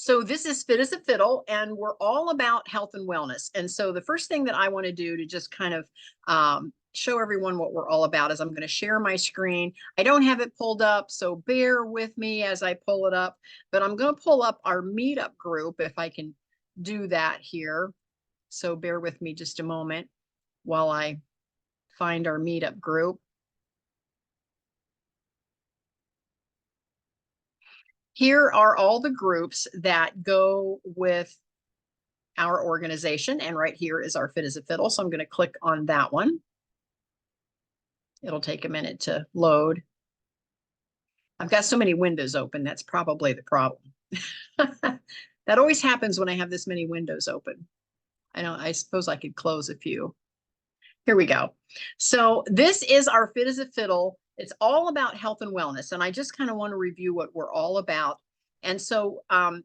So this is Fit as a Fiddle, and we're all about health and wellness. And so the first thing that I want to do to just kind of show everyone what we're all about is I'm going to share my screen. I don't have it pulled up, so bear with me as I pull it up, but I'm going to pull up our meetup group if I can do that here. So bear with me just a moment while I find our meetup group. Here are all the groups that go with our organization. And right here is our Fit as a Fiddle. So I'm going to click on that one. It'll take a minute to load. I've got so many windows open. That's probably the problem. That always happens when I have this many windows open. I suppose I could close a few. Here we go. So this is our Fit as a Fiddle. It's all about health and wellness. And I just kind of want to review what we're all about. And so I'm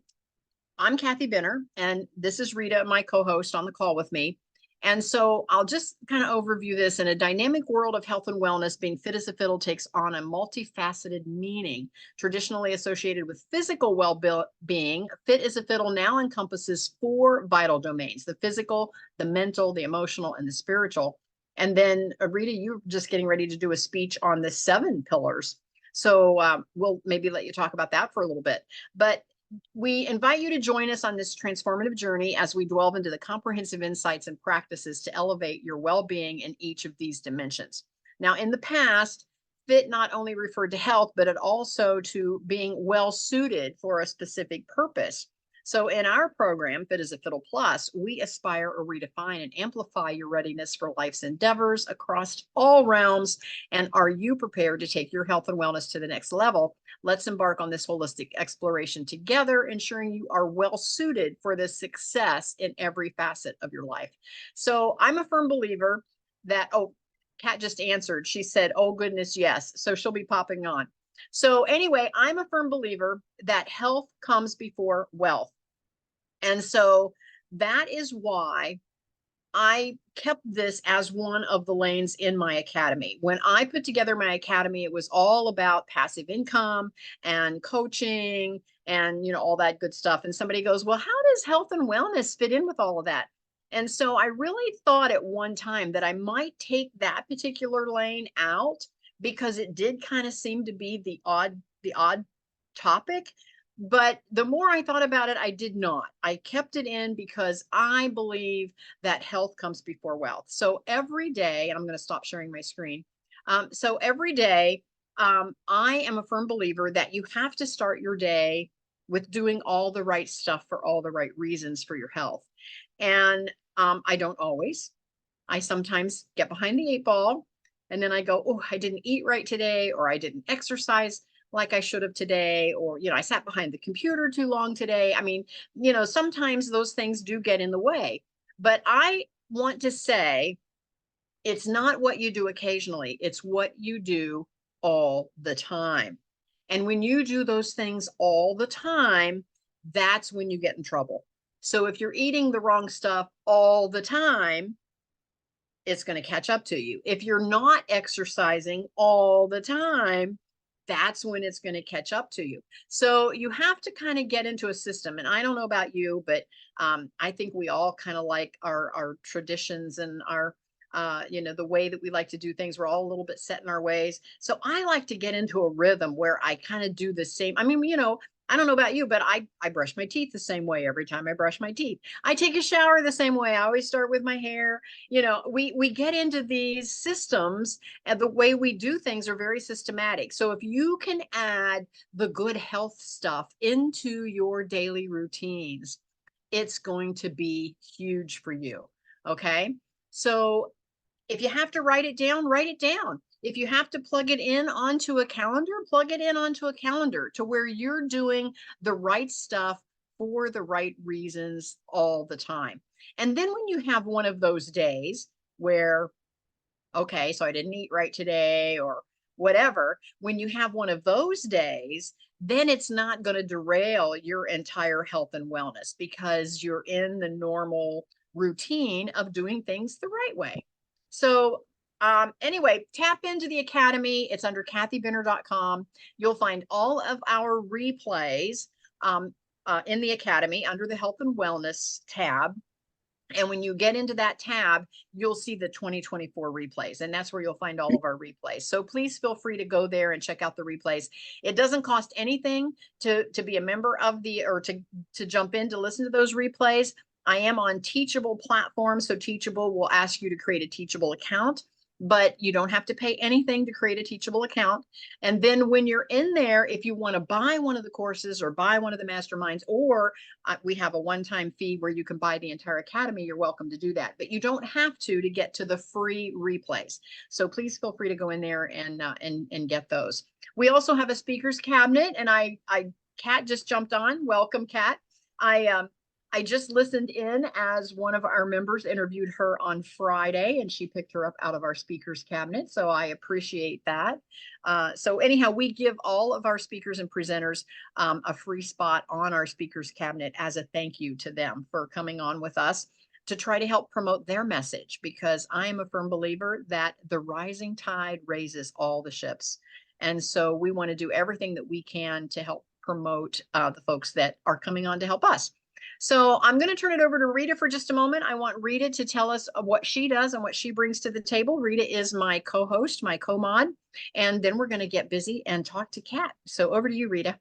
Kathy Benner, and this is Rita, my co-host on the call with me. And so I'll just kind of overview this. In a dynamic world of health and wellness, being fit as a fiddle takes on a multifaceted meaning. Traditionally associated with physical well-being, fit as a fiddle now encompasses 4 vital domains: the physical, the mental, the emotional, and the spiritual. And then Rita, you're just getting ready to do a speech on the 7 pillars. So we'll maybe let you talk about that for a little bit. But we invite you to join us on this transformative journey as we delve into the comprehensive insights and practices to elevate your well-being in each of these dimensions. Now, in the past, fit not only referred to health, but it also to being well suited for a specific purpose. So in our program, Fit as a Fiddle Plus, we aspire or redefine and amplify your readiness for life's endeavors across all realms. And are you prepared to take your health and wellness to the next level? Let's embark on this holistic exploration together, ensuring you are well suited for the success in every facet of your life. So I'm a firm believer that, oh, Kat just answered. She said, oh, goodness, yes. So she'll be popping on. So anyway, I'm a firm believer that health comes before wealth. And so that is why I kept this as one of the lanes in my academy. When I put together my academy, it was all about passive income and coaching and, all that good stuff. And somebody goes, well, how does health and wellness fit in with all of that? And so I really thought at one time that I might take that particular lane out because it did kind of seem to be the odd topic. But the more I thought about it, I did not. I kept it in because I believe that health comes before wealth. So every day, and I'm going to stop sharing my screen. So every day, I am a firm believer that you have to start your day with doing all the right stuff for all the right reasons for your health. And I don't always. I sometimes get behind the 8 ball and then I go, oh, I didn't eat right today, or I didn't exercise like I should have today, or, I sat behind the computer too long today. I mean, sometimes those things do get in the way, but I want to say it's not what you do occasionally, it's what you do all the time. And when you do those things all the time, that's when you get in trouble. So if you're eating the wrong stuff all the time, it's going to catch up to you. If you're not exercising all the time, that's when it's going to catch up to you. So you have to kind of get into a system. And I don't know about you, but I think we all kind of like our traditions and our, the way that we like to do things. We're all a little bit set in our ways. So I like to get into a rhythm where I kind of do the same. I mean, I don't know about you, but I brush my teeth the same way every time I brush my teeth. I take a shower the same way. I always start with my hair. We get into these systems, and the way we do things are very systematic. So if you can add the good health stuff into your daily routines, it's going to be huge for you. Okay. So if you have to write it down, write it down. If you have to plug it in onto a calendar, plug it in onto a calendar to where you're doing the right stuff for the right reasons all the time. And then when you have one of those days where, okay, so I didn't eat right today or whatever, when you have one of those days, then it's not going to derail your entire health and wellness because you're in the normal routine of doing things the right way. So anyway, tap into the academy. It's under kathybenner.com. You'll find all of our replays. in the Academy under the Health and Wellness tab. And when you get into that tab, you'll see the 2024 replays, and that's where you'll find all of our replays. So please feel free to go there and check out the replays. It doesn't cost anything to be a member of or to jump in to listen to those replays. I am on Teachable platform, so Teachable will ask you to create a Teachable account, but you don't have to pay anything to create a Teachable account. And then when you're in there, if you want to buy one of the courses or buy one of the masterminds, or we have a one-time fee where you can buy the entire Academy, you're welcome to do that. But you don't have to get to the free replays. So please feel free to go in there and get those. We also have a speakers cabinet, and Kat just jumped on. Welcome, Kat. I just listened in as one of our members interviewed her on Friday, and she picked her up out of our speakers cabinet. So I appreciate that. So anyhow, we give all of our speakers and presenters a free spot on our speakers cabinet as a thank you to them for coming on with us to try to help promote their message, because I am a firm believer that the rising tide raises all the ships. And so we want to do everything that we can to help promote the folks that are coming on to help us. So I'm going to turn it over to Rita for just a moment. I want Rita to tell us what she does and what she brings to the table. Rita is my co-host, my co-mod, and then we're going to get busy and talk to Kat. So over to you, Rita.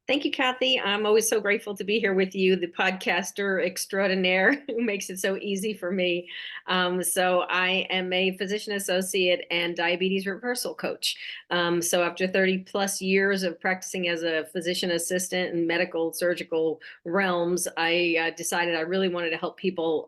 Thank you, Kathy. I'm always so grateful to be here with you, the podcaster extraordinaire who makes it so easy for me. So I am a physician associate and diabetes reversal coach. So after 30 plus years of practicing as a physician assistant in medical surgical realms, I decided I really wanted to help people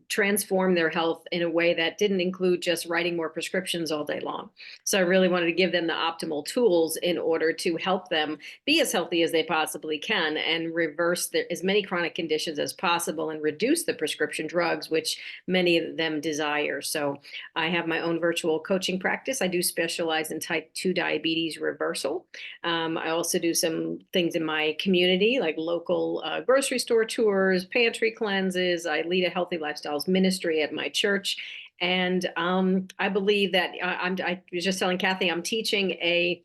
transform their health in a way that didn't include just writing more prescriptions all day long. So I really wanted to give them the optimal tools in order to help them be as healthy as they possibly can and reverse as many chronic conditions as possible and reduce the prescription drugs, which many of them desire. So I have my own virtual coaching practice. I do specialize in type 2 diabetes reversal. I also do some things in my community, like local grocery store tours, pantry cleanses. I lead a healthy lifestyles ministry at my church. And I believe that I was just telling Kathy, I'm teaching a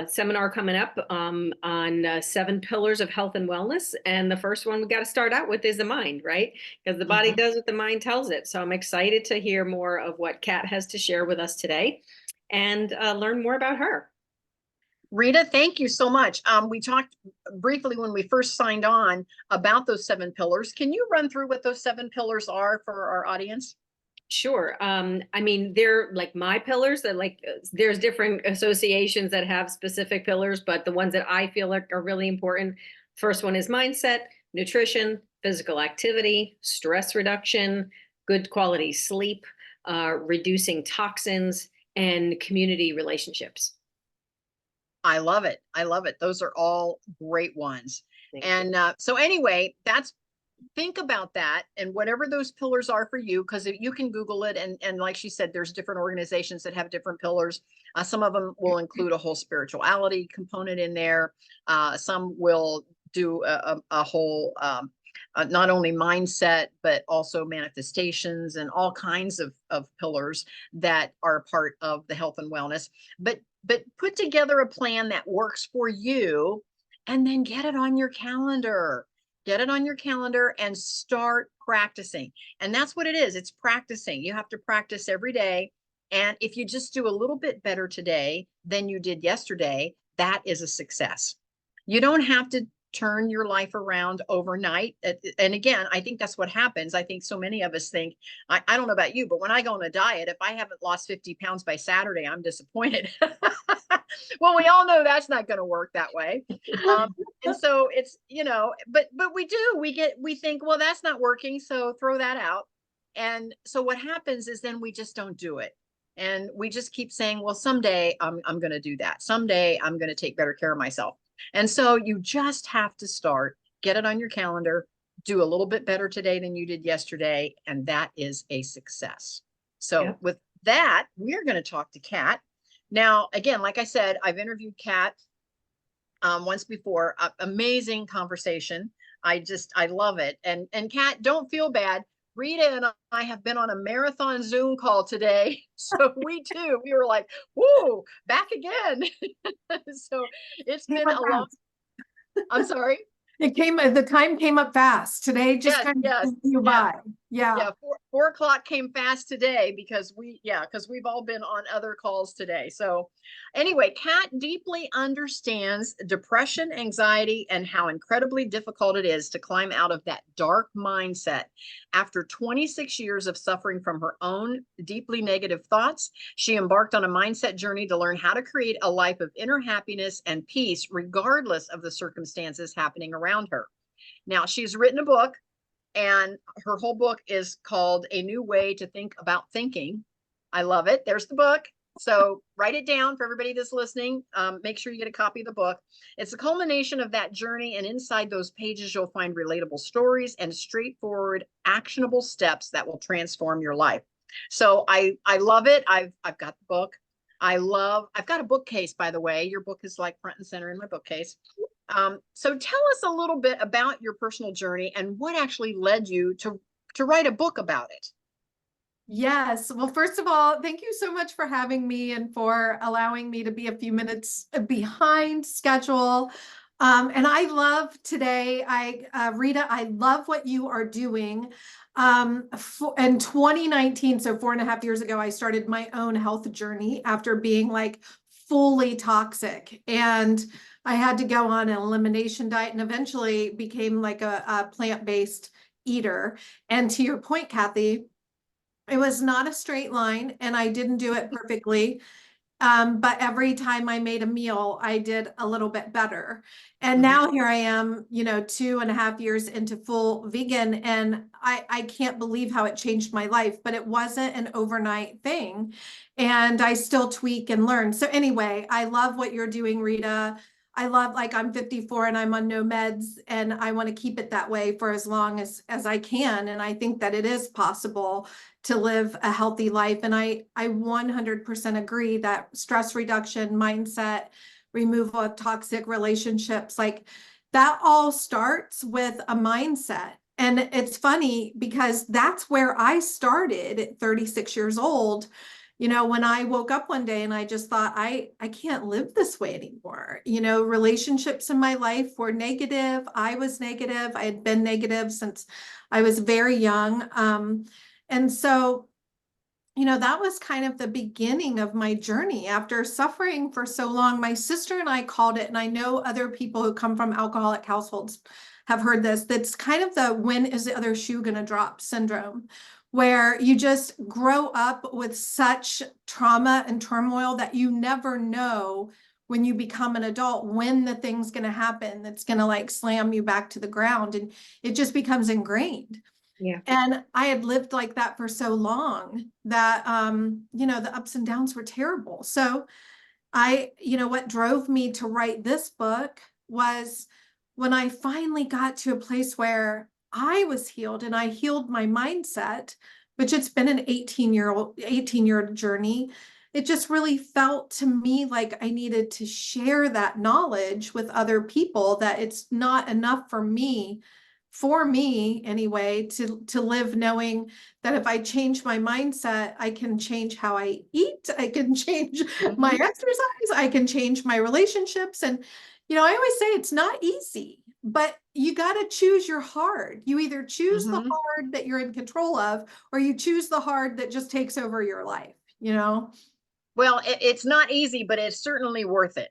seminar coming up on 7 pillars of health and wellness. And the first one we got to start out with is the mind, right? Because the body does what the mind tells it. So I'm excited to hear more of what Kat has to share with us today and learn more about her. Rita, thank you so much. We talked briefly when we first signed on about those 7 pillars. Can you run through what those 7 pillars are for our audience? Sure. I mean, they're like my pillars that there's different associations that have specific pillars, but the ones that I feel like are really important. First one is mindset, nutrition, physical activity, stress reduction, good quality sleep, reducing toxins, and community relationships. I love it. I love it. Those are all great ones. And so anyway, think about that and whatever those pillars are for you, because you can Google it. And like she said, there's different organizations that have different pillars. Some of them will include a whole spirituality component in there. Some will do a whole, not only mindset, but also manifestations and all kinds of pillars that are a part of the health and wellness. But put together a plan that works for you and then get it on your calendar. Get it on your calendar and start practicing. And that's what it is. It's practicing. You have to practice every day. And if you just do a little bit better today than you did yesterday, that is a success. You don't have to turn your life around overnight. And again, I think that's what happens. I think so many of us think, I don't know about you, but when I go on a diet, if I haven't lost 50 pounds by Saturday, I'm disappointed. Well, we all know that's not going to work that way. And so it's, but we think, well, that's not working. So throw that out. And so what happens is then we just don't do it. And we just keep saying, well, someday I'm going to do that. Someday I'm going to take better care of myself. And so you just have to start, get it on your calendar, do a little bit better today than you did yesterday. And that is a success. So with that, we're going to talk to Kat. Now, again, like I said, I've interviewed Kat once before. Amazing conversation. I love it. And Kat, don't feel bad. Rita and I have been on a marathon Zoom call today. So we were like, whoa, back again. So it's been a long, I'm sorry. The time came up fast. Today just Yes, kind yes, of flew yes. by. Yeah. Yeah, 4 o'clock came fast today because because we've all been on other calls today. So anyway, Kat deeply understands depression, anxiety, and how incredibly difficult it is to climb out of that dark mindset. After 26 years of suffering from her own deeply negative thoughts, she embarked on a mindset journey to learn how to create a life of inner happiness and peace, regardless of the circumstances happening around her. Now, she's written a book, and her whole book is called A New Way to Think About Thinking. I love it. There's the book. So write it down for everybody that's listening. Make sure you get a copy of the book. It's a culmination of that journey. And inside those pages, you'll find relatable stories and straightforward, actionable steps that will transform your life. So I love it. I've got the book. I've got a bookcase, by the way. Your book is like front and center in my bookcase. So tell us a little bit about your personal journey and what actually led you to write a book about it. Yes. Well, first of all, thank you so much for having me and for allowing me to be a few minutes behind schedule. And I love today, Rita, I love what you are doing. In 2019, so 4.5 years ago, I started my own health journey after being like fully toxic. And I had to go on an elimination diet and eventually became like a plant-based eater. And to your point, Kathy, it was not a straight line and I didn't do it perfectly. But every time I made a meal, I did a little bit better. And now here I am, 2.5 years into full vegan, and I can't believe how it changed my life, but it wasn't an overnight thing. And I still tweak and learn. So anyway, I love what you're doing, Rita. I love, like, I'm 54 and I'm on no meds, and I want to keep it that way for as long as I can. And I think that it is possible to live a healthy life. And I 100% agree that stress reduction, mindset, removal of toxic relationships, like that all starts with a mindset. And it's funny because that's where I started at 36 years old. When I woke up one day and I just thought, I can't live this way anymore. Relationships in my life were negative. I was negative. I had been negative since I was very young. And so, that was kind of the beginning of my journey after suffering for so long. My sister and I called it, and I know other people who come from alcoholic households have heard this. That's kind of the when is the other shoe going to drop syndrome, where you just grow up with such trauma and turmoil that you never know when you become an adult when the thing's going to happen that's going to like slam you back to the ground, and it just becomes ingrained. Yeah. And I had lived like that for so long that, the ups and downs were terrible. So what drove me to write this book was when I finally got to a place where I was healed and I healed my mindset, which it's been an 18-year journey. It just really felt to me like I needed to share that knowledge with other people, that it's not enough for me anyway, to live knowing that if I change my mindset, I can change how I eat, I can change my exercise, I can change my relationships. And, I always say it's not easy, but you got to choose your hard. You either choose the hard that you're in control of, or you choose the hard that just takes over your life, Well, it's not easy, but it's certainly worth it.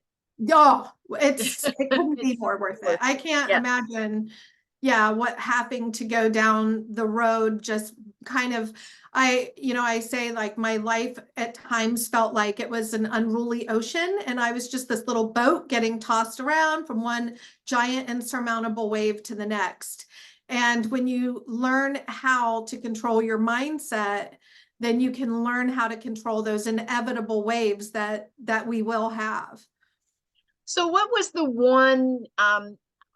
Oh, it couldn't be more worth it. Worth I can't Yeah. imagine, what having to go down the road just kind of, I say like my life at times felt like it was an unruly ocean, and I was just this little boat getting tossed around from one giant insurmountable wave to the next. And when you learn how to control your mindset, then you can learn how to control those inevitable waves that we will have. So what was the one,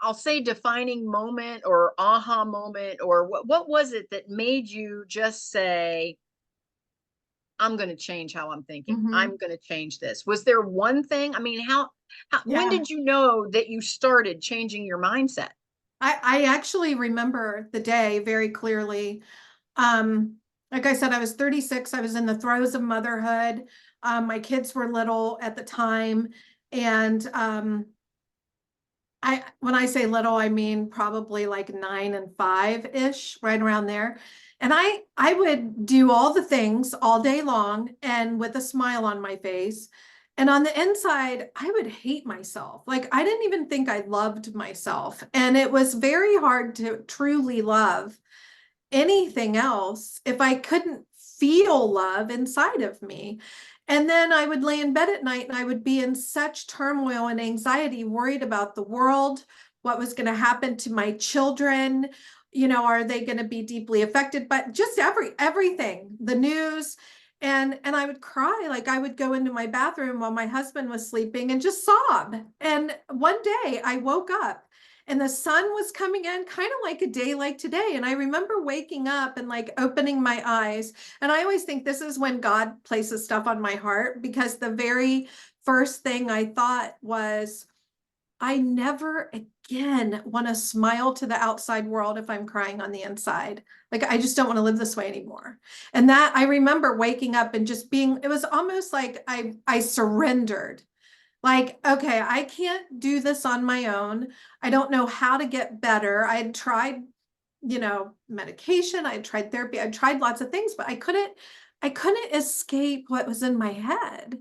I'll say defining moment or aha moment, or what was it that made you just say, I'm going to change how I'm thinking. I'm going to change this. Was there one thing? I mean, when did you know that you started changing your mindset? I actually remember the day very clearly. Like I said, I was 36. I was in the throes of motherhood. My kids were little at the time. And when I say little, I mean probably like 9 and 5-ish, right around there. And I would do all the things all day long and with a smile on my face. And on the inside, I would hate myself. Like I didn't even think I loved myself. And it was very hard to truly love anything else if I couldn't feel love inside of me. And then I would lay in bed at night and I would be in such turmoil and anxiety, worried about the world, what was going to happen to my children. Are they going to be deeply affected? But just everything, the news. And I would cry. Like I would go into my bathroom while my husband was sleeping and just sob. And one day I woke up and the sun was coming in kind of like a day like today. And I remember waking up and like opening my eyes. And I always think this is when God places stuff on my heart, because the very first thing I thought was, I never again want to smile to the outside world if I'm crying on the inside. Like, I just don't want to live this way anymore. And that I remember waking up and just being, it was almost like I surrendered. Like, okay, I can't do this on my own. I don't know how to get better. I had tried, medication, I tried therapy, I tried lots of things, but I couldn't escape what was in my head.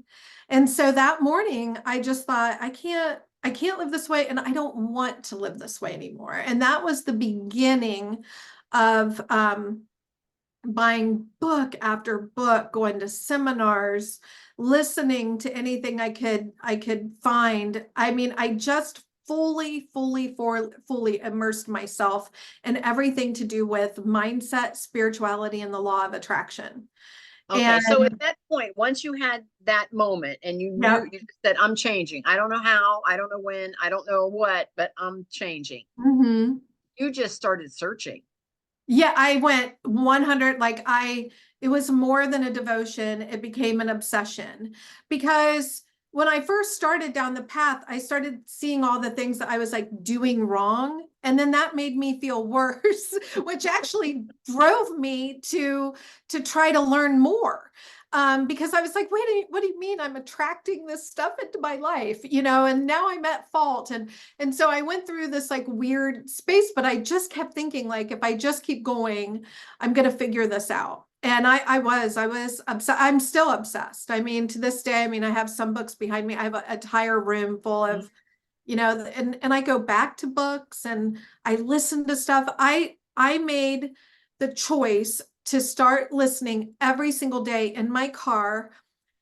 And so that morning, I just thought, I can't live this way, and I don't want to live this way anymore. And that was the beginning of buying book after book, going to seminars, listening to anything I could find. I mean, I just fully immersed myself in everything to do with mindset, spirituality, and the law of attraction. Okay, so And at that point, once you had that moment and you yeah, knew, you said, I'm changing. I don't know how, I don't know when, I don't know what, but I'm changing. mhm. You just started searching. Yeah, I went 100, it was more than a devotion. It became an obsession, because when I first started down the path, I started seeing all the things that I was like doing wrong. And then that made me feel worse, which actually drove me to try to learn more. Because I was like, wait, what do you mean I'm attracting this stuff into my life? And now I'm at fault. And so I went through this like weird space, but I just kept thinking, like, if I just keep going, I'm going to figure this out. And I was obsessed. I'm still obsessed. I mean, to this day, I mean, I have some books behind me. I have an entire room full of, and I go back to books and I listen to stuff. I made the choice to start listening every single day in my car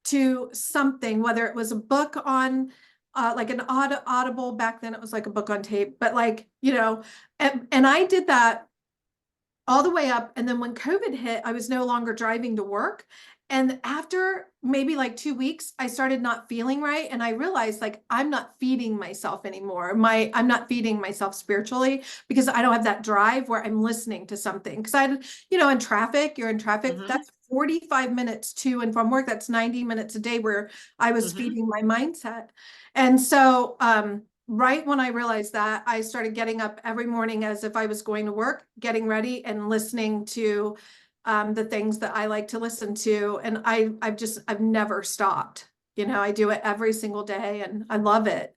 to something, whether it was a book on like an audible. Back then it was like a book on tape, but like, and I did that all the way up. And then when COVID hit, I was no longer driving to work. And after maybe like 2 weeks, I started not feeling right. And I realized, like, I'm not feeding myself anymore. I'm not feeding myself spiritually, because I don't have that drive where I'm listening to something. Because in traffic, you're in traffic, that's 45 minutes to and from work. That's 90 minutes a day where I was feeding my mindset. And so, right when I realized that, I started getting up every morning as if I was going to work, getting ready and listening to the things that I like to listen to. And I've never stopped. I do it every single day and I love it.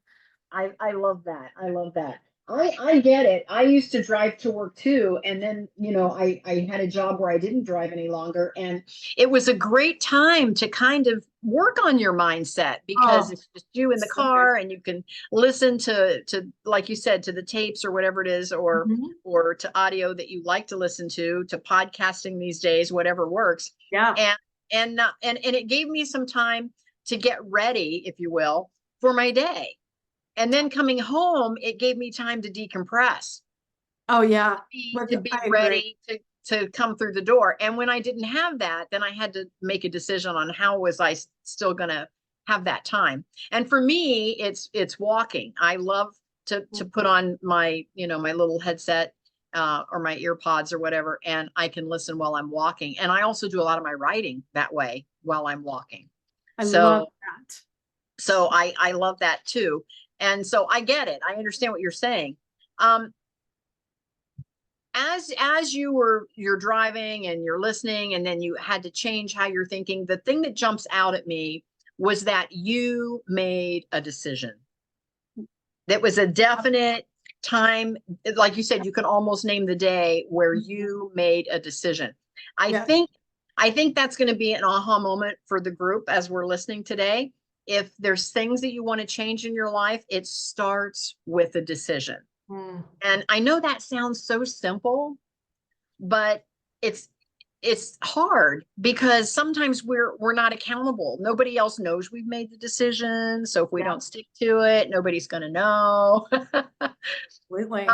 I love that. I love that. I get it. I used to drive to work too. And then, I had a job where I didn't drive any longer. And it was a great time to kind of work on your mindset, because Oh, it's just you in the so good. car and you can listen to, like you said, to the tapes or whatever it is, Mhm. or to audio that you like to listen to podcasting these days, whatever works. Yeah. And, and it gave me some time to get ready, if you will, for my day. And then coming home, it gave me time to decompress, Oh yeah. to be I agree. ready to come through the door. And when I didn't have that, then I had to make a decision on how was I still going to have that time. And for me, it's walking. I love to put on my, my little headset, or my ear pods or whatever, and I can listen while I'm walking. And I also do a lot of my writing that way while I'm walking. I love So that. I love that too. And so I get it. I understand what you're saying. As you're driving and you're listening, and then you had to change how you're thinking, the thing that jumps out at me was that you made a decision. That was a definite time, like you said, you can almost name the day where you made a decision. I Yeah. think I think that's going to be an aha moment for the group as we're listening today. If there's things that you want to change in your life, it starts with a decision. Mm. And I know that sounds so simple, but it's it's hard because sometimes we're not accountable. Nobody else knows we've made the decision. So if we Yeah. don't stick to it, nobody's going to know. Absolutely.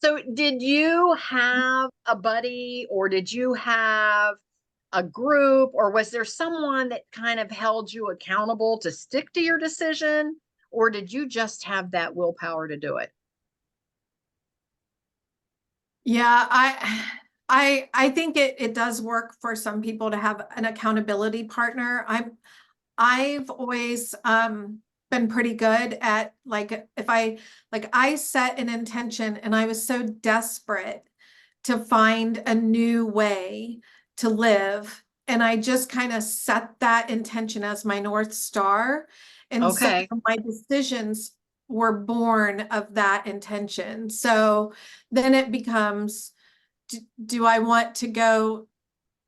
So did you have a buddy or did you have a group or was there someone that kind of held you accountable to stick to your decision or did you just have that willpower to do it? Yeah, I think it does work for some people to have an accountability partner. I've always been pretty good at like if I set an intention and I was so desperate to find a new way to live and I just kind of set that intention as my North Star. And so Okay. my decisions were born of that intention. So then it becomes, do I want to go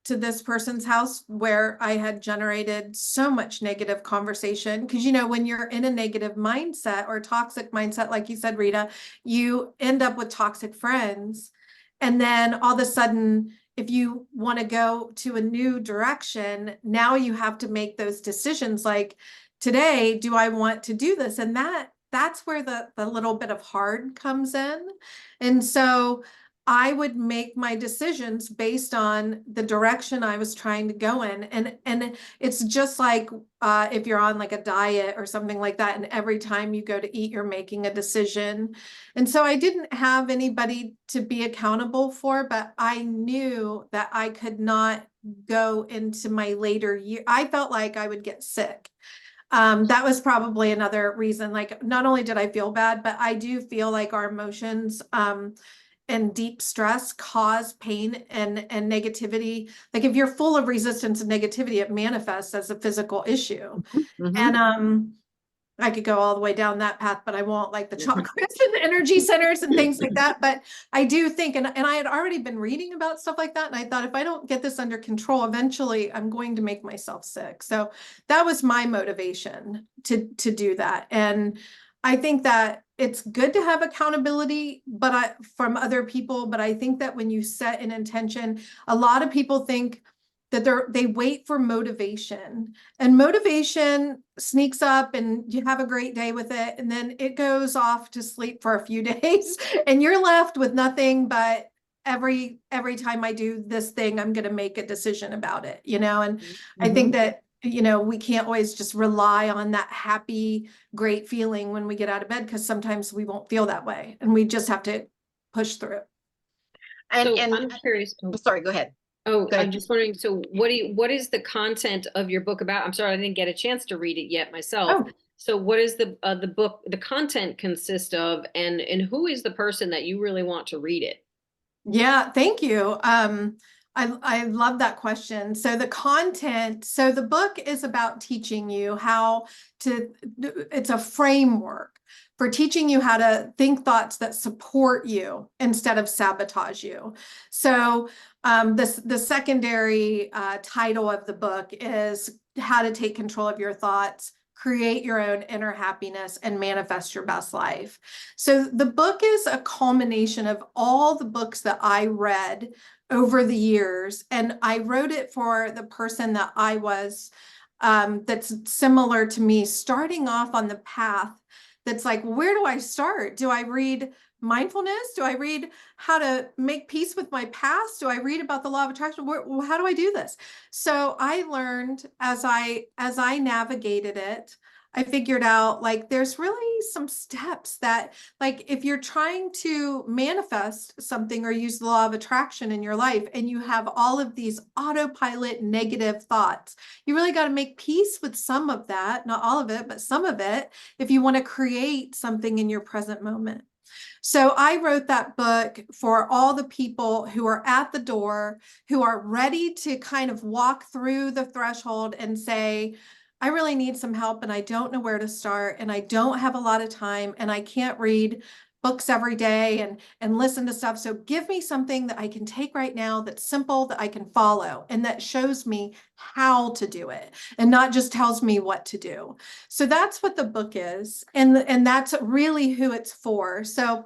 to this person's house where I had generated so much negative conversation? Because, you know, when you're in a negative mindset or toxic mindset, like you said, Rita, you end up with toxic friends. And then all of a sudden, if you want to go to a new direction, now you have to make those decisions like, today, do I want to do this? And that's where the little bit of hard comes in. And so I would make my decisions based on the direction I was trying to go in. And it's just like if you're on like a diet or something like that, and every time you go to eat, you're making a decision. And so I didn't have anybody to be accountable for, but I knew that I could not go into my later year. I felt like I would get sick. That was probably another reason. Like, not only did I feel bad, but I do feel like our emotions, and deep stress cause pain and negativity. Like if you're full of resistance and negativity, it manifests as a physical issue. Mm-hmm. And I could go all the way down that path, but I won't, like the chakras and the energy centers and things like that. But I do think, and I had already been reading about stuff like that. And I thought if I don't get this under control, eventually I'm going to make myself sick. So that was my motivation to do that. And I think that it's good to have accountability, but from other people. But I think that when you set an intention, a lot of people think that they wait for motivation, and motivation sneaks up and you have a great day with it. And then it goes off to sleep for a few days and you're left with nothing but every time I do this thing, I'm going to make a decision about it, you know? And I think that, you know, we can't always just rely on that happy, great feeling when we get out of bed, because sometimes we won't feel that way and we just have to push through it. So And I'm curious. sorry, go ahead. Oh, Go I'm ahead. just wondering, so what is the content of your book about? I'm sorry, I didn't get a chance to read it yet myself. Oh, So what is the book, the content consist of, and who is the person that you really want to read it? yeah, thank you. I love that question. So the content, so the book is about teaching you how to, it's a framework for teaching you how to think thoughts that support you instead of sabotage you. So the secondary title of the book is How to Take Control of Your Thoughts, Create Your Own Inner Happiness, and Manifest Your Best Life. So the book is a culmination of all the books that I read over the years. And I wrote it for the person that I was, that's similar to me, starting off on the path that's like, where do I start? Do I read mindfulness? Do I read how to make peace with my past? Do I read about the law of attraction? How do I do this? So I learned as I navigated it, I figured out like there's really some steps that, like, if you're trying to manifest something or use the law of attraction in your life and you have all of these autopilot negative thoughts, you really got to make peace with some of that, not all of it, but some of it, if you want to create something in your present moment. So I wrote that book for all the people who are at the door, who are ready to kind of walk through the threshold and say, I really need some help and I don't know where to start and I don't have a lot of time and I can't read books every day and listen to stuff. So give me something that I can take right now that's simple, that I can follow, and that shows me how to do it and not just tells me what to do. So that's what the book is. And that's really who it's for. So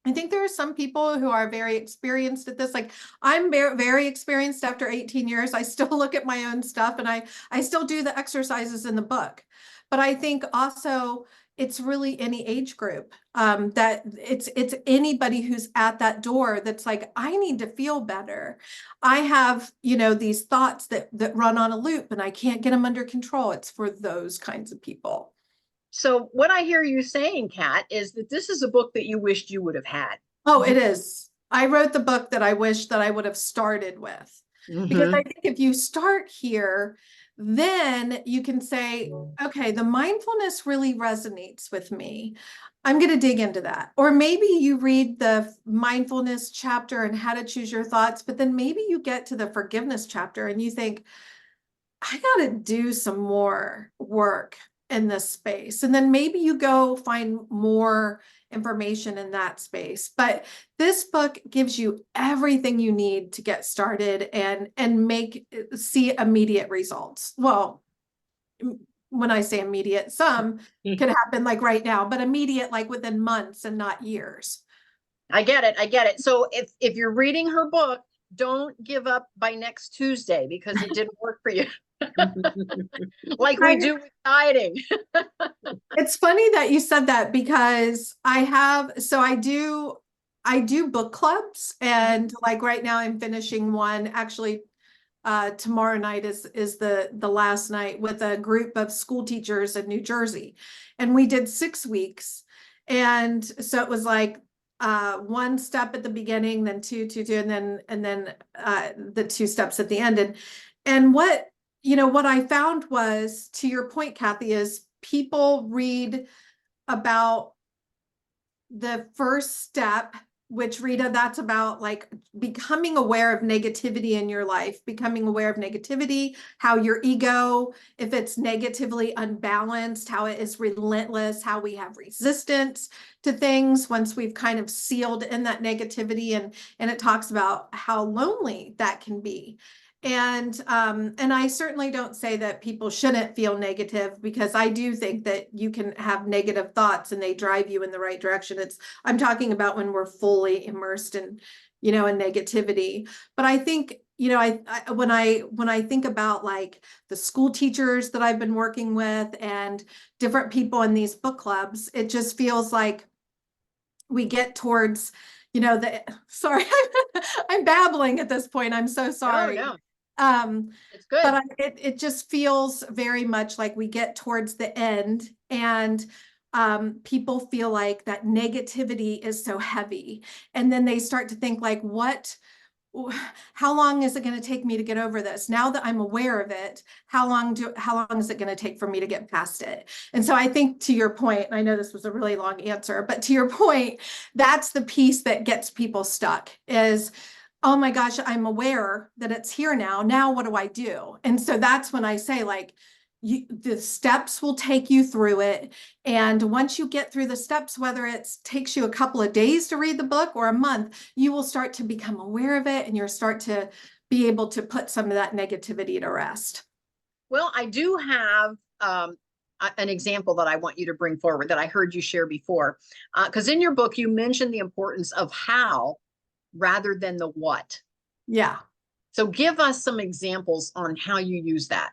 I think there are some people who are very experienced at this. Like I'm very, very experienced after 18 years. I still look at my own stuff and I still do the exercises in the book. But I think also it's really any age group, that it's anybody who's at that door that's like, I need to feel better. I have, these thoughts that run on a loop and I can't get them under control. It's for those kinds of people. So what I hear you saying, Kat, is that this is a book that you wished you would have had. Oh, it is. I wrote the book that I wish that I would have started with. Because I think if you start here, then you can say, okay, the mindfulness really resonates with me. I'm going to dig into that. Or maybe you read the mindfulness chapter and how to choose your thoughts, but then maybe you get to the forgiveness chapter and you think, I got to do some more work in this space. And then maybe you go find more information in that space. But this book gives you everything you need to get started and see immediate results. Well, when I say immediate, some could happen like right now, but immediate like within months and not years. I get it. I get it. So if you're reading her book, don't give up by next Tuesday because it didn't work for you. Like we do with dieting. It's funny that you said that because I do book clubs, and like right now I'm finishing one. Actually, tomorrow night is the last night with a group of school teachers in New Jersey, and we did 6 weeks. And so it was like one step at the beginning, then two, and then the 2 steps at the end. And what I found was, to your point, Kathy, is people read about the first step, which, Rita, that's about like becoming aware of negativity in your life, becoming aware of negativity, how your ego, if it's negatively unbalanced, how it is relentless, how we have resistance to things once we've kind of sealed in that negativity. And it talks about how lonely that can be. And I certainly don't say that people shouldn't feel negative, because I do think that you can have negative thoughts and they drive you in the right direction. I'm talking about when we're fully immersed in, in negativity. But I think, when I think about like the school teachers that I've been working with and different people in these book clubs, it just feels like we get towards, sorry, I'm babbling at this point. I'm so sorry. Oh, no. It's good. But it just feels very much like we get towards the end, and people feel like that negativity is so heavy. And then they start to think like, how long is it going to take me to get over this? Now that I'm aware of it, how long is it going to take for me to get past it? And so I think, to your point, and I know this was a really long answer, but to your point, that's the piece that gets people stuck is, oh my gosh, I'm aware that it's here now. Now what do I do? And so that's when I say, like, the steps will take you through it. And once you get through the steps, whether it takes you a couple of days to read the book or a month, you will start to become aware of it and you'll start to be able to put some of that negativity to rest. Well, I do have an example that I want you to bring forward that I heard you share before. Because in your book, you mentioned the importance of how rather than the what. Yeah. So give us some examples on how you use that.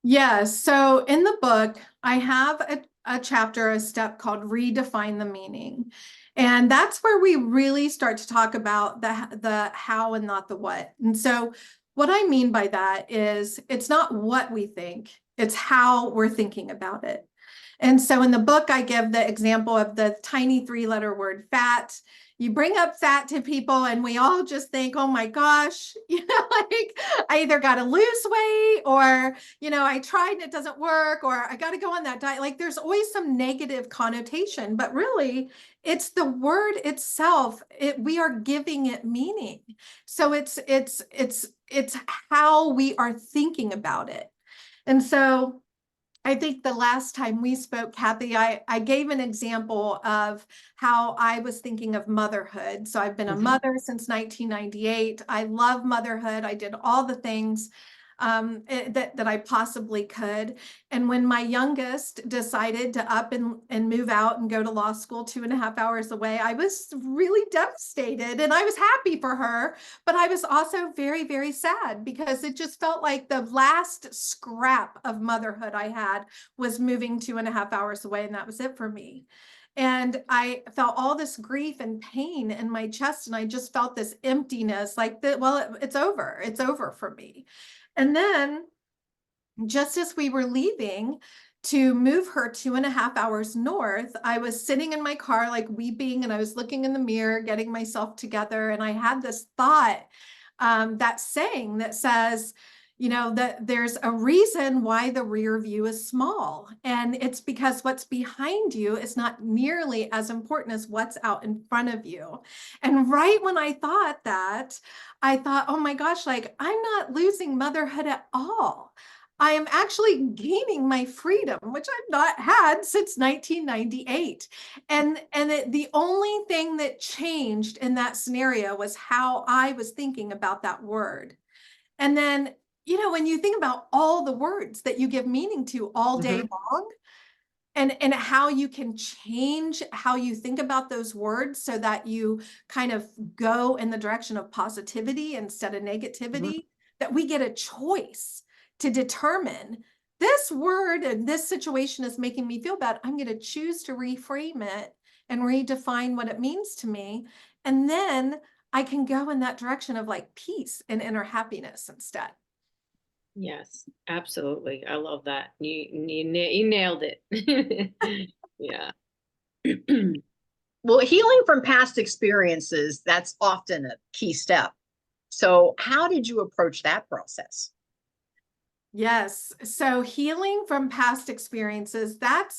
Yes. So in the book, I have a chapter, a step called Redefine the Meaning. And that's where we really start to talk about the how and not the what. And so what I mean by that is, it's not what we think, it's how we're thinking about it. And so in the book, I give the example of the tiny 3-letter word fat. You bring up fat to people and we all just think, oh my gosh, like I either got to lose weight or, I tried and it doesn't work, or I got to go on that diet. Like there's always some negative connotation, but really it's the word itself. We are giving it meaning. So it's how we are thinking about it. And so I think the last time we spoke, Kathy, I gave an example of how I was thinking of motherhood. So I've been a mother since 1998. I love motherhood. I did all the things that I possibly could. And when my youngest decided to up and move out and go to law school 2.5 hours away, I was really devastated, and I was happy for her, but I was also very, very sad because it just felt like the last scrap of motherhood I had was moving 2.5 hours away, and that was it for me. And I felt all this grief and pain in my chest, and I just felt this emptiness, like that, well, it's over for me. And then just as we were leaving to move her 2.5 hours north, I was sitting in my car, like weeping, and I was looking in the mirror, getting myself together. And I had this thought, that saying that says, that there's a reason why the rear view is small. And it's because what's behind you is not nearly as important as what's out in front of you. And right when I thought that, I thought, oh my gosh, like I'm not losing motherhood at all. I am actually gaining my freedom, which I've not had since 1998. And the only thing that changed in that scenario was how I was thinking about that word. And then, when you think about all the words that you give meaning to all day long, and how you can change how you think about those words so that you kind of go in the direction of positivity instead of negativity, that we get a choice to determine this word and this situation is making me feel bad. I'm going to choose to reframe it and redefine what it means to me. And then I can go in that direction of like peace and inner happiness instead. Yes, absolutely. I love that. You nailed it. Yeah. Well, healing from past experiences, that's often a key step. So how did you approach that process? Yes. So healing from past experiences, that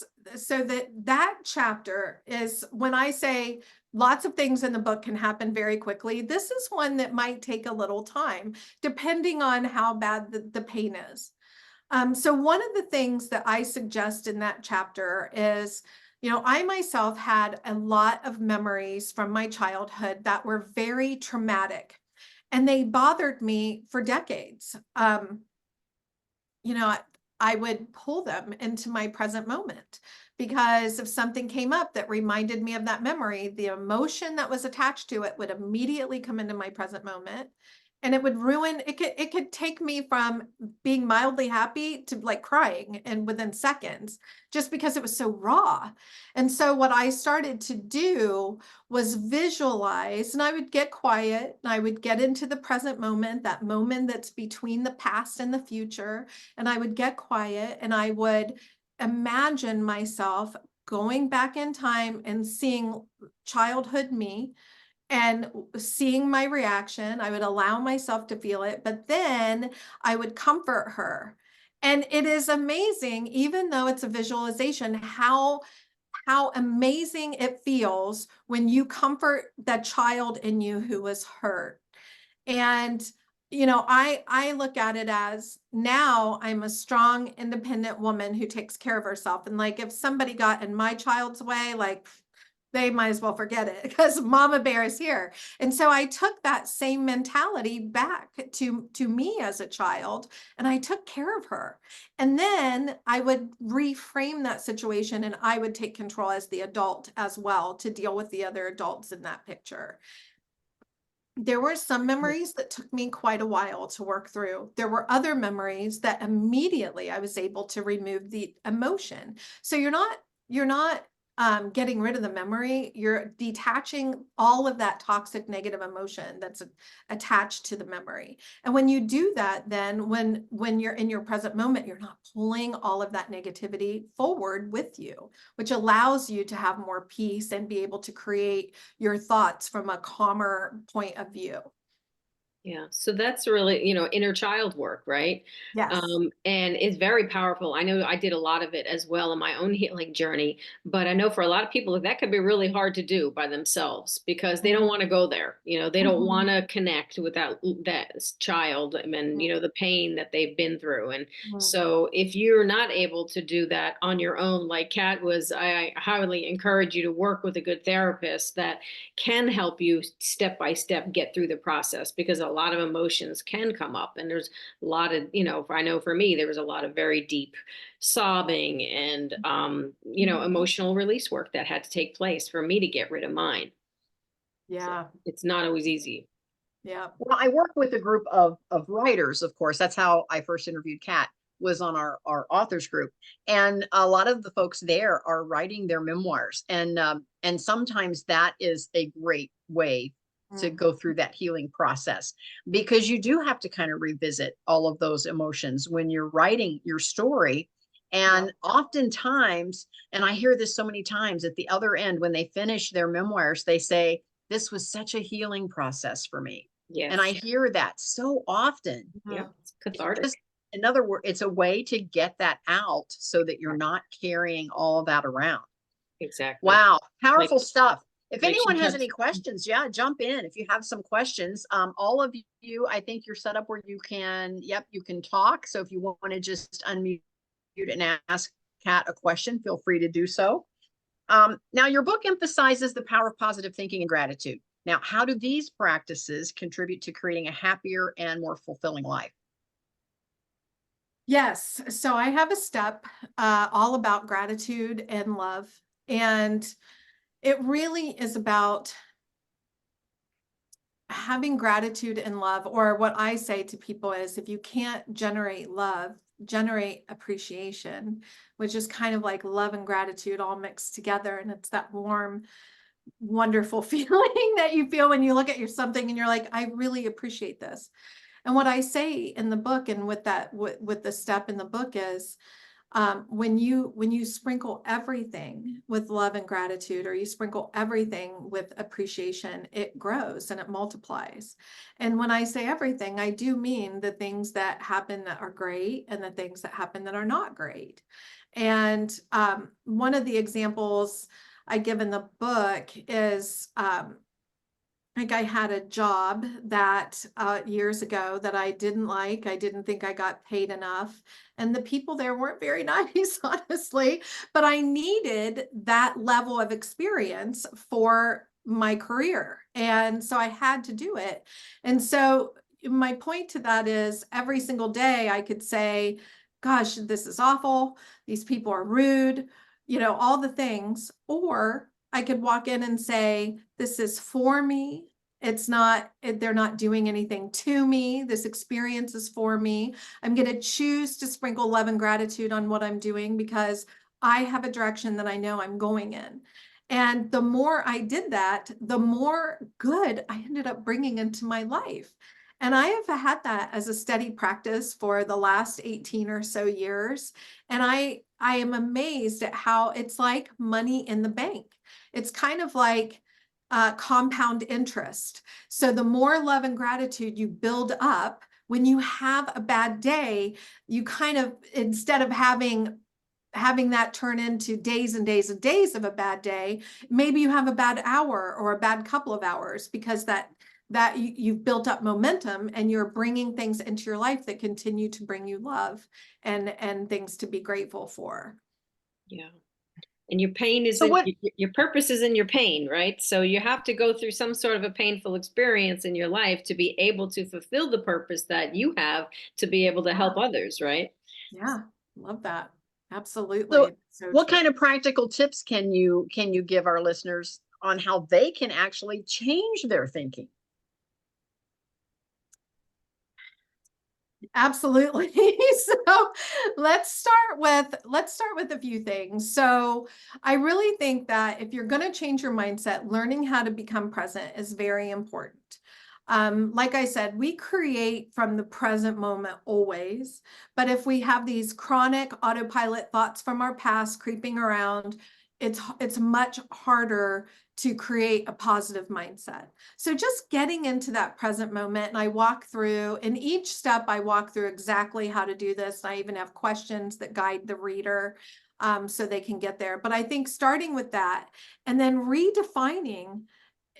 chapter is when I say lots of things in the book can happen very quickly. This is one that might take a little time, depending on how bad the pain is. So one of the things that I suggest in that chapter is, I myself had a lot of memories from my childhood that were very traumatic, and they bothered me for decades. I would pull them into my present moment because if something came up that reminded me of that memory, the emotion that was attached to it would immediately come into my present moment. And it would ruin it could take me from being mildly happy to like crying and within seconds, just because it was so raw. And so what I started to do was visualize, and I would get quiet and I would get into the present moment, that moment that's between the past and the future. And I would get quiet and I would imagine myself going back in time and seeing childhood me and seeing my reaction. I would allow myself to feel it, but then I would comfort her. And it is amazing, even though it's a visualization, how amazing it feels when you comfort that child in you who was hurt. And I look at it as now I'm a strong, independent woman who takes care of herself. And like if somebody got in my child's way, like they might as well forget it because Mama Bear is here. And so I took that same mentality back to me as a child, and I took care of her. And then I would reframe that situation, and I would take control as the adult as well to deal with the other adults in that picture. There were some memories that took me quite a while to work through. There were other memories that immediately I was able to remove the emotion. So you're not getting rid of the memory. You're detaching all of that toxic negative emotion that's attached to the memory. And when you do that, then when you're in your present moment, you're not pulling all of that negativity forward with you, which allows you to have more peace and be able to create your thoughts from a calmer point of view. Yeah. So that's really, inner child work, right? Yes. And it's very powerful. I know I did a lot of it as well in my own healing journey, but I know for a lot of people that could be really hard to do by themselves because they don't want to go there. They don't Mhm. want to connect with that child and, the pain that they've been through. And Mhm. so if you're not able to do that on your own, like Kat was, I highly encourage you to work with a good therapist that can help you step by step get through the process, because a lot of emotions can come up, and there's a lot of, I know for me there was a lot of very deep sobbing and emotional release work that had to take place for me to get rid of mine. So Yeah. it's not always easy. Yeah. Well, I work with a group of writers, of course. That's how I first interviewed Kat, was on our authors group. And a lot of the folks there are writing their memoirs. And sometimes that is a great way to Mm. go through that healing process, because you do have to kind of revisit all of those emotions when you're writing your story. Yeah. And oftentimes, and I hear this so many times, at the other end, when they finish their memoirs, they say, "This was such a healing process for me." And I Yes. hear that so often. Yeah. Mhm. It's It's cathartic. just, in other words, it's a way to get that out so that you're not carrying all of that around. Exactly. Wow, Like powerful stuff. If like she anyone has kept. any questions, yeah, jump in. If you have some questions, all of you, I think you're set up where you can, yep, you can talk. So if you want to just unmute and ask Kat a question, feel free to do so. Now, your book emphasizes the power of positive thinking and gratitude. Now, how do these practices contribute to creating a happier and more fulfilling life? Yes. So I have a step all about gratitude and love. And it really is about having gratitude and love. Or what I say to people is, if you can't generate love, generate appreciation, which is kind of like love and gratitude all mixed together. And it's that warm, wonderful feeling that you feel when you look at your something and you're like, I really appreciate this. And what I say in the book, and with that, with the step in the book is, when you sprinkle everything with love and gratitude, or you sprinkle everything with appreciation, it grows and it multiplies. And when I say everything, I do mean the things that happen that are great and the things that happen that are not great. And one of the examples I give in the book is, like, I had a job that years ago that I didn't like. I didn't think I got paid enough. And the people there weren't very nice, honestly. But I needed that level of experience for my career. And so I had to do it. And so my point to that is, every single day I could say, gosh, this is awful. These people are rude, all the things. Or I could walk in and say, this is for me. It's not, they're not doing anything to me. This experience is for me. I'm going to choose to sprinkle love and gratitude on what I'm doing, because I have a direction that I know I'm going in. And the more I did that, the more good I ended up bringing into my life. And I have had that as a steady practice for the last 18 or so years. And I am amazed at how it's like money in the bank. It's kind of like compound interest. So the more love and gratitude you build up, when you have a bad day, you kind of, instead of having that turn into days and days and days of a bad day, maybe you have a bad hour or a bad couple of hours, because you've built up momentum and you're bringing things into your life that continue to bring you love and things to be grateful for. Yeah. And your pain is So in what your purpose is in your pain, right? So you have to go through some sort of a painful experience in your life to be able to fulfill the purpose that you have, to be able to help others, right? Yeah, love that. so Absolutely. So what true. kind of practical tips can you give our listeners on how they can actually change their thinking? Absolutely. So let's start with a few things. So I really think that if you're going to change your mindset, learning how to become present is very important. Like I said, we create from the present moment always, but if we have these chronic autopilot thoughts from our past creeping around, it's much harder to create a positive mindset. So just getting into that present moment, and I walk through, in each step, I walk through exactly how to do this. I even have questions that guide the reader so they can get there. But I think starting with that and then redefining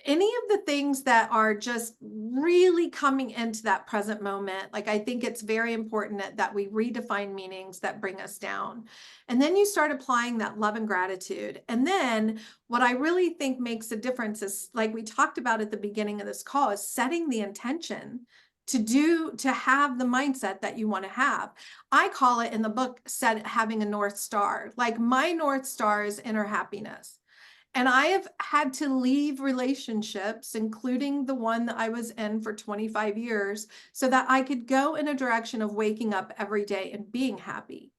any of the things that are just really coming into that present moment. Like, I think it's very important that we redefine meanings that bring us down. And then you start applying that love and gratitude. And then what I really think makes a difference is, like we talked about at the beginning of this call, is setting the intention to have the mindset that you want to have. I call it in the book, having a North Star. Like, my North Star is inner happiness. And I have had to leave relationships, including the one that I was in for 25 years, so that I could go in a direction of waking up every day and being happy.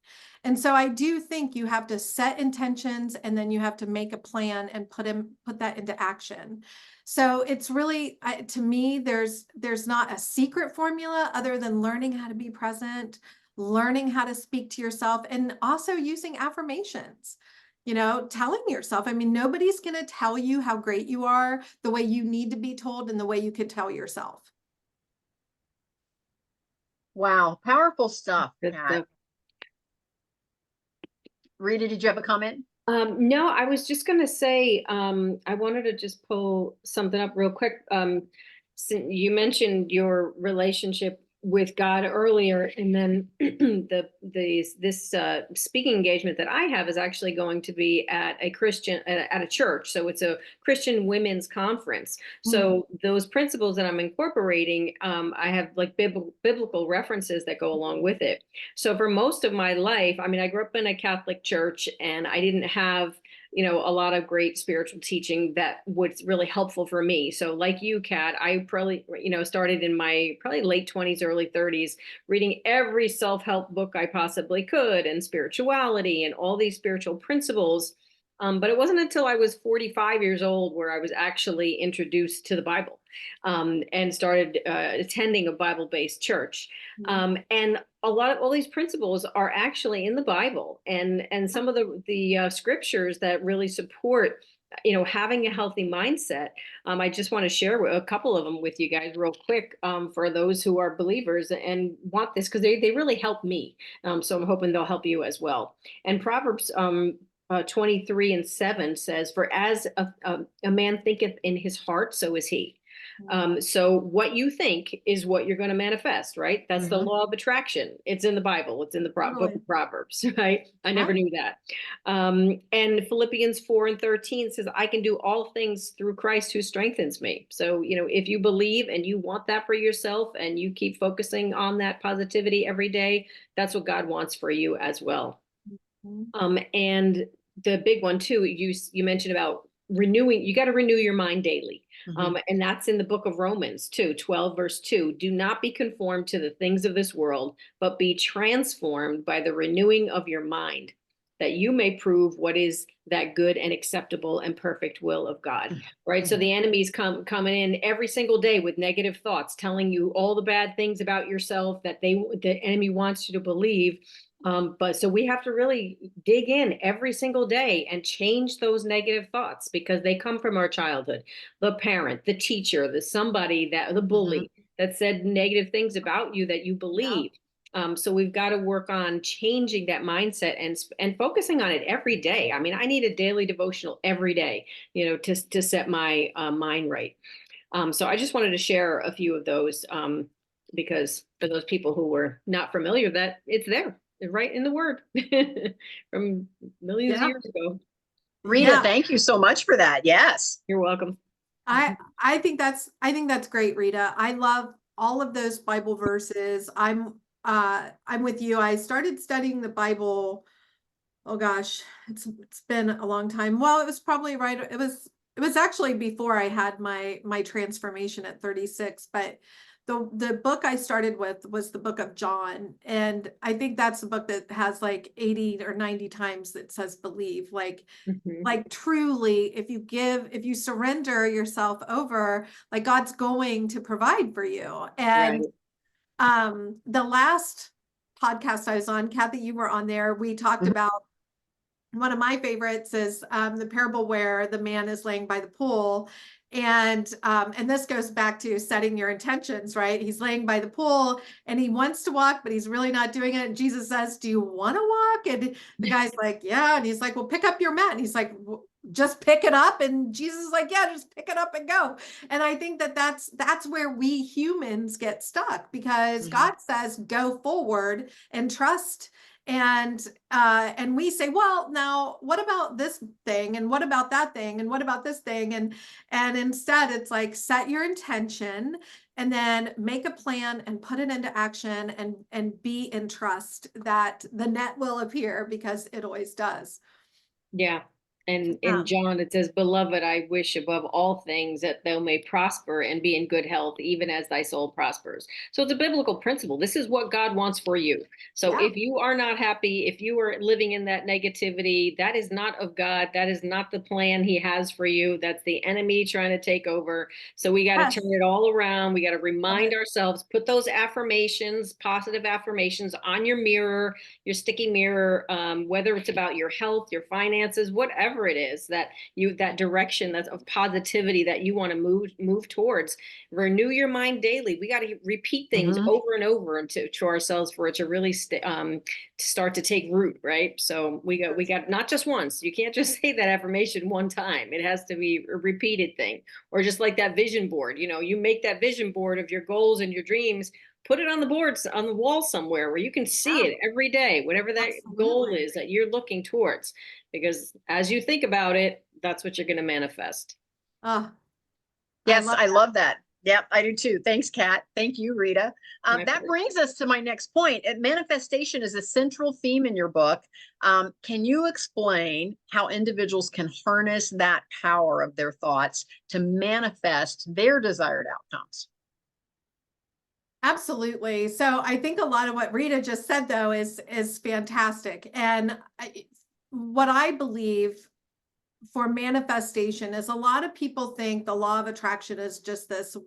And so I do think you have to set intentions, and then you have to make a plan and put that into action. So it's really, to me, there's not a secret formula other than learning how to be present, learning how to speak to yourself, and also using affirmations. Telling yourself, I mean, nobody's going to tell you how great you are the way you need to be told and the way you could tell yourself. Wow. Powerful stuff, Good Kat. stuff. Rita, did you have a comment? No, I was just going to say, I wanted to just pull something up real quick. You mentioned your relationship with God earlier, and then this speaking engagement that I have is actually going to be at a church. So it's a Christian women's conference. So those principles that I'm incorporating, I have like biblical references that go along with it. So for most of my life, I mean, I grew up in a Catholic church, and I didn't have a lot of great spiritual teaching that was really helpful for me. So like you, Kat, I probably, started in my probably late 20s, early 30s, reading every self-help book I possibly could, and spirituality and all these spiritual principles. But it wasn't until I was 45 years old where I was actually introduced to the Bible, and started attending a Bible-based church. And all these principles are actually in the Bible, and some of the scriptures that really support having a healthy mindset. I just want to share a couple of them with you guys real quick, for those who are believers and want this, because they really help me. So I'm hoping they'll help you as well. And Proverbs 23:7 says, "For as a man thinketh in his heart, so is he." So what you think is what you're going to manifest, right? That's the law of attraction. It's in the Bible. It's in the book of Proverbs, right? I never knew that. And Philippians 4:13 says, "I can do all things through Christ who strengthens me." So, if you believe and you want that for yourself, and you keep focusing on that positivity every day, that's what God wants for you as well. And the big one too, you mentioned about renewing. You got to renew your mind daily. And that's in the book of Romans 12:2. "Do not be conformed to the things of this world, but be transformed by the renewing of your mind, that you may prove what is that good and acceptable and perfect will of God." Right? So the enemy's coming in every single day with negative thoughts, telling you all the bad things about yourself that the enemy wants you to believe. But so we have to really dig in every single day and change those negative thoughts, because they come from our childhood. The parent, the teacher, the bully that said negative things about you that you believe. So we've got to work on changing that mindset and focusing on it every day. I mean, I need a daily devotional every day, to set my mind right. So I just wanted to share a few of those, because for those people who were not familiar, that it's there. Right in the word from millions of years ago. Rita, thank you so much for that. Yes. You're welcome. I think that's great, Rita. I love all of those Bible verses. I'm with you. I started studying the Bible. Oh gosh, it's been a long time. Well, it was probably right. It was actually before I had my transformation at 36, but the book I started with was the book of John. And I think that's the book that has like 80 or 90 times that says believe. Like truly, if you surrender yourself over, like God's going to provide for you. And the last podcast I was on, Kathy, you were on there, we talked about one of my favorites is the parable where the man is laying by the pool. And this goes back to setting your intentions, right? He's laying by the pool and he wants to walk, but he's really not doing it. And Jesus says, do you want to walk? And the guy's like, yeah. And he's like, well, pick up your mat. And he's like, just pick it up. And Jesus is like, yeah, just pick it up and go. And I think that that's where we humans get stuck, because God says, go forward and trust. And we say, well, now what about this thing? And what about that thing? And what about this thing? And instead it's like, set your intention and then make a plan and put it into action, and be in trust that the net will appear, because it always does. Yeah. And in John, it says, beloved, I wish above all things that thou may prosper and be in good health, even as thy soul prospers. So it's a biblical principle. This is what God wants for you. So if you are not happy, if you are living in that negativity, that is not of God. That is not the plan he has for you. That's the enemy trying to take over. So we got to turn it all around. We got to remind ourselves, put those affirmations, positive affirmations on your mirror, your sticky mirror, whether it's about your health, your finances, whatever it is that direction that's of positivity that you want to move towards. Renew your mind daily. We got to repeat things over and over to ourselves for it to really start to take root, right? So we got not just once. You can't just say that affirmation one time. It has to be a repeated thing. Or just like that vision board, you make that vision board of your goals and your dreams, put it on the boards, on the wall somewhere where you can see it every day, whatever that goal is that you're looking towards. Because as you think about it, that's what you're going to manifest. Oh, yes, I love that. Yep, I do too. Thanks, Kat. Thank you, Rita. That brings us to my next point. Manifestation is a central theme in your book. Can you explain how individuals can harness that power of their thoughts to manifest their desired outcomes? Absolutely. So I think a lot of what Rita just said, though, is fantastic. And what I believe for manifestation is, a lot of people think the law of attraction is just this,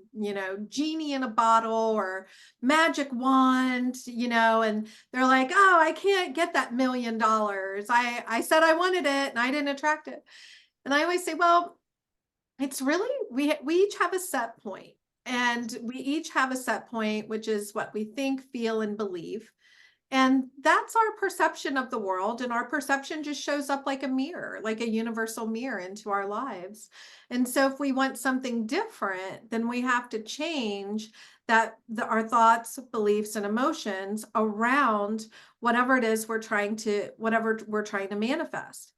genie in a bottle or magic wand, and they're like, oh, I can't get that $1 million. I said I wanted it and I didn't attract it. And I always say, well, it's really, we each have a set point. And we each have a set point, which is what we think, feel, and believe. And that's our perception of the world. And our perception just shows up like a mirror, like a universal mirror into our lives. And so if we want something different, then we have to change our thoughts, beliefs, and emotions around whatever it is we're trying to manifest.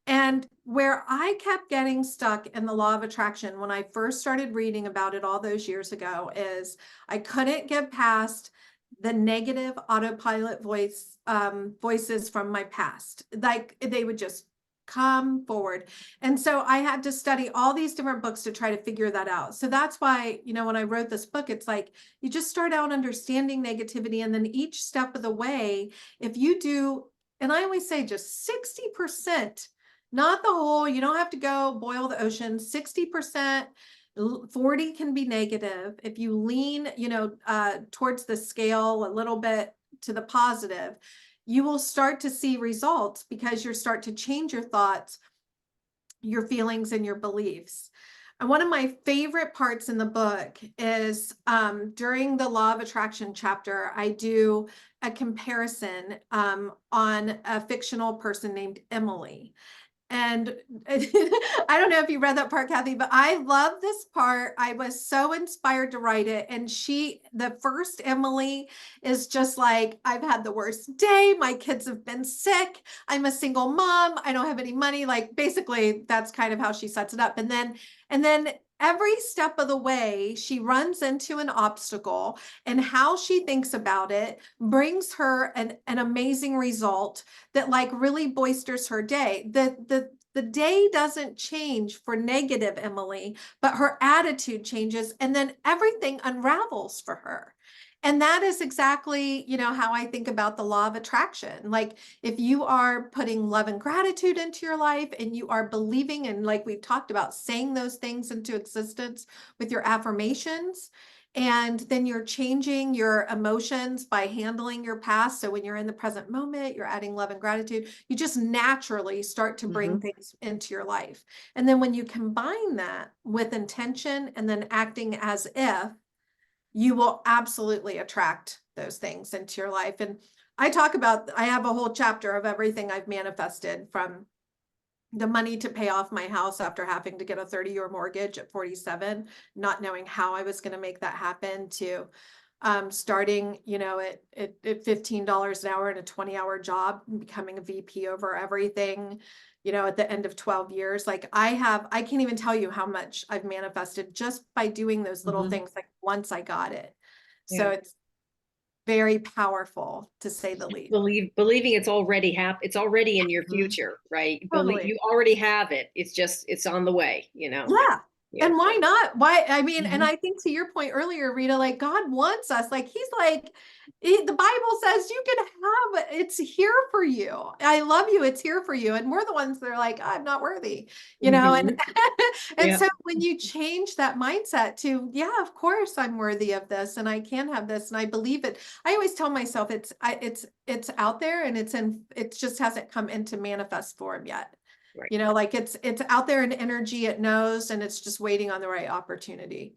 And where I kept getting stuck in the law of attraction when I first started reading about it all those years ago is I couldn't get past the negative autopilot voices from my past. Like, they would just come forward. And so I had to study all these different books to try to figure that out. So that's why, when I wrote this book, it's like, you just start out understanding negativity, and then each step of the way, if you do, and I always say just 60%, not the whole, you don't have to go boil the ocean, 60%, 40 can be negative. If you lean, towards the scale a little bit to the positive, you will start to see results, because you start to change your thoughts, your feelings, and your beliefs. And one of my favorite parts in the book is during the law of attraction chapter, I do a comparison on a fictional person named Emily. And I don't know if you read that part, Kathy, but I love this part. I was so inspired to write it. And the first Emily is just like, I've had the worst day. My kids have been sick. I'm a single mom. I don't have any money. Like, basically, that's kind of how she sets it up. And then every step of the way, she runs into an obstacle, and how she thinks about it brings her an amazing result that like really boisters her day. The day doesn't change for negative Emily, but her attitude changes, and then everything unravels for her. And that is exactly, how I think about the law of attraction. Like, if you are putting love and gratitude into your life, and you are believing, and like we've talked about, saying those things into existence with your affirmations, And then you're changing your emotions by handling your past. So when you're in the present moment, you're adding love and gratitude. You just naturally start to bring things into your life. And then when you combine that with intention and then acting as if, you will absolutely attract those things into your life. And I have a whole chapter of everything I've manifested, from the money to pay off my house after having to get a 30-year mortgage at 47, not knowing how I was going to make that happen, to starting, at $15 an hour in a 20-hour job, becoming a VP over everything, at the end of 12 years. Like I can't even tell you how much I've manifested just by doing those little things, like once I got it. So it's very powerful, to say the least. Believing it's already it's already in your future, right? Totally. You already have it. It's on the way, Yeah. Yeah. And why not? Why? I mean, and I think to your point earlier, Rita, like God wants us, like he's like, the Bible says you can have, it's here for you. I love you. It's here for you. And we're the ones that are like, I'm not worthy, and, and so when you change that mindset to, yeah, of course I'm worthy of this and I can have this and I believe it. I always tell myself it's out there and it just hasn't come into manifest form yet. Right. Like it's out there in energy, it knows, and it's just waiting on the right opportunity.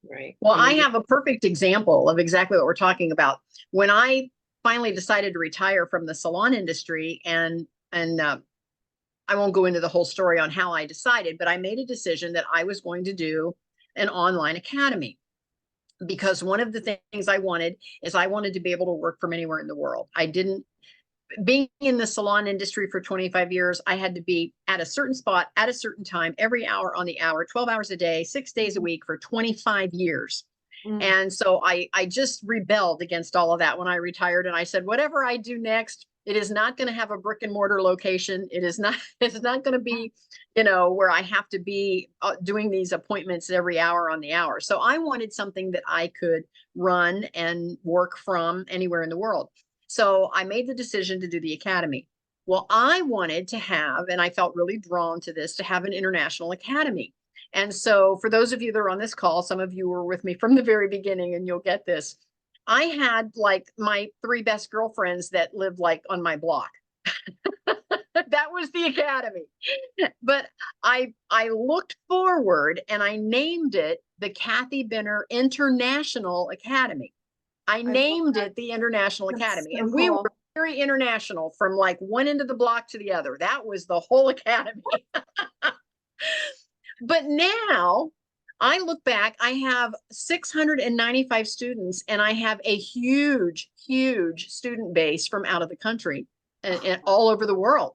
Right. Well, I have a perfect example of exactly what we're talking about. When I finally decided to retire from the salon industry, and I won't go into the whole story on how I decided, but I made a decision that I was going to do an online academy, because one of the things I wanted to be able to work from anywhere in the world. Being in the salon industry for 25 years, I had to be at a certain spot at a certain time, every hour on the hour, 12 hours a day, 6 days a week for 25 years. And so I just rebelled against all of that when I retired. And I said, whatever I do next, it is not going to have a brick and mortar location. It's not going to be, where I have to be doing these appointments every hour on the hour. So I wanted something that I could run and work from anywhere in the world. So I made the decision to do the academy. Well, I wanted to have, and I felt really drawn to this, to have an international academy. And so for those of you that are on this call, some of you were with me from the very beginning and you'll get this. I had like my 3 best girlfriends that lived like on my block. That was the academy. But I looked forward and I named it the Kathy Benner International Academy. I named it the International Academy, and we were very international from like one end of the block to the other. That was the whole academy. But now I look back, I have 695 students, and I have a huge, huge student base from out of the country and all over the world.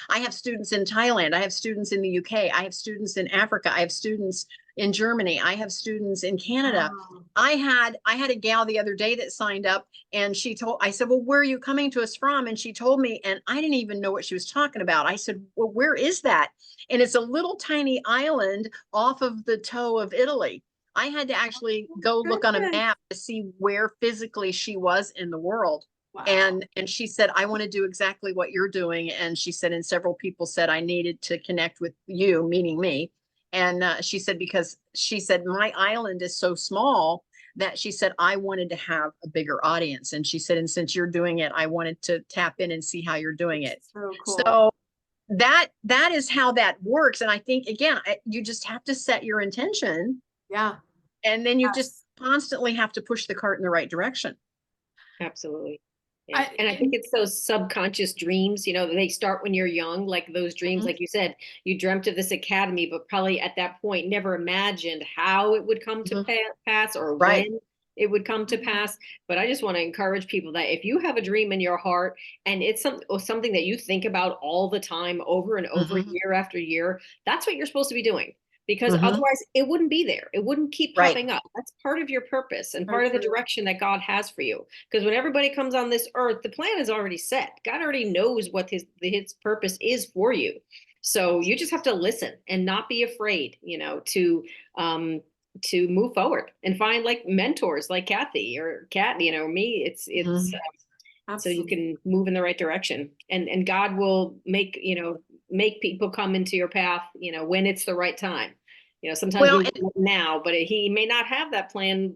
I have students in Thailand. I have students in the UK. I have students in Africa. I have students in Germany. I have students in Canada. Wow. I had a gal the other day that signed up, and I said, well, where are you coming to us from? And she told me, and I didn't even know what she was talking about. I said, well, where is that? And it's a little tiny island off of the toe of Italy. I had to actually go look on a map to see where physically she was in the world. Wow. And she said, I want to do exactly what you're doing. And she said, and several people said I needed to connect with you, meaning me. And she said, because she said, my island is so small that she said, I wanted to have a bigger audience. And she said, and since you're doing it, I wanted to tap in and see how you're doing it. So cool. So that is how that works. And I think, again, you just have to set your intention. Yeah. And then you just constantly have to push the cart in the right direction. Absolutely. Yeah. And I think it's those subconscious dreams, they start when you're young, like those dreams, like you said, you dreamt of this academy, but probably at that point never imagined how it would come to pass or when it would come to pass. But I just want to encourage people that if you have a dream in your heart and it's something that you think about all the time, over and over, year after year, that's what you're supposed to be doing. Because otherwise it wouldn't be there. It wouldn't keep popping up. That's part of your purpose and part of the direction that God has for you. Because when everybody comes on this earth, the plan is already set. God already knows what his purpose is for you. So you just have to listen and not be afraid, to move forward and find like mentors like Kathy or Kat, me. It's so you can move in the right direction, and God will make people come into your path, when it's the right time. Sometimes Well, we want it now, but he may not have that plan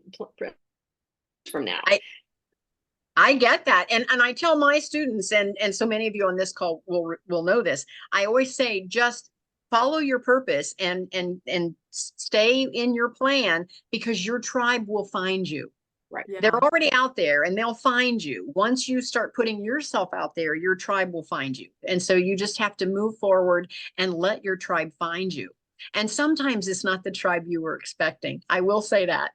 from now. I get that. And I tell my students, and so many of you on this call will know this. I always say, just follow your purpose and stay in your plan, because your tribe will find you. Right. Yeah. They're already out there and they'll find you. Once you start putting yourself out there, your tribe will find you. And so you just have to move forward and let your tribe find you. And sometimes it's not the tribe you were expecting. I will say that.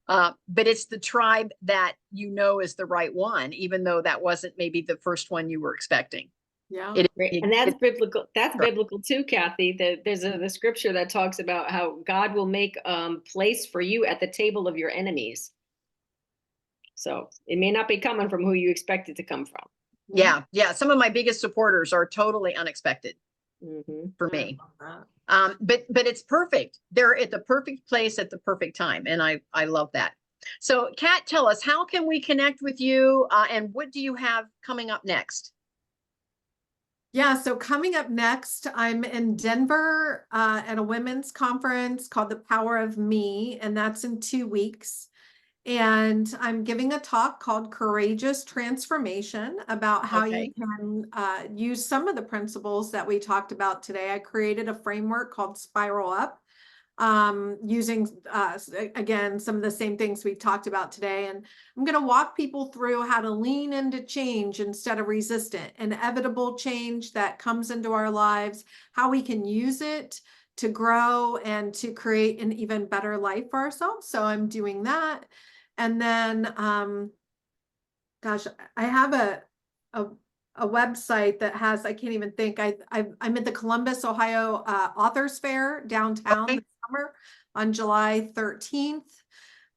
But it's the tribe that is the right one, even though that wasn't maybe the first one you were expecting. Yeah. And that's biblical. That's biblical too, Kathy. There's the scripture that talks about how God will make place for you at the table of your enemies. So it may not be coming from who you expect it to come from. Yeah. Some of my biggest supporters are totally unexpected for me. But it's perfect. They're at the perfect place at the perfect time. And I love that. So Kat, tell us, how can we connect with you? And what do you have coming up next? Yeah, so coming up next, I'm in Denver at a women's conference called The Power of Me, and that's in 2 weeks. And I'm giving a talk called Courageous Transformation about how you can use some of the principles that we talked about today. I created a framework called Spiral Up, using, again, some of the same things we've talked about today. And I'm going to walk people through how to lean into change instead of resist it, inevitable change that comes into our lives, how we can use it to grow and to create an even better life for ourselves. So I'm doing that. And then, gosh, I have a website that has, I can't even think, I'm at the Columbus, Ohio Authors Fair downtown this summer on July 13th.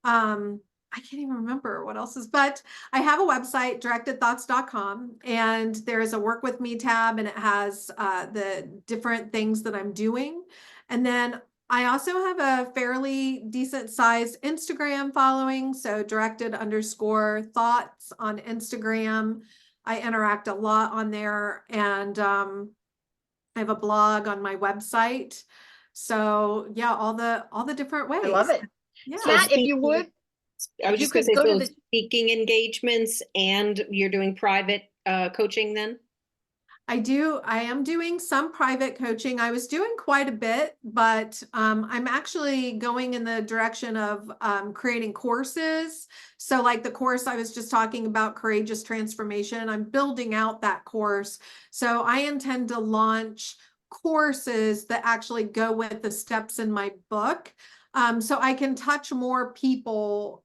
I can't even remember what else is, but I have a website, directedthoughts.com, and there's a work with me tab, and it has the different things that I'm doing. And then I also have a fairly decent sized Instagram following. So directed_thoughts on Instagram. I interact a lot on there, and I have a blog on my website. So yeah, all the different ways. I love it. Yeah. Kat, if you would, I was you just going could to say, go to so speaking engagements, and you're doing private coaching then? I am doing some private coaching. I was doing quite a bit, but I'm actually going in the direction of creating courses. So like the course I was just talking about, Courageous Transformation, I'm building out that course. So I intend to launch courses that actually go with the steps in my book. So I can touch more people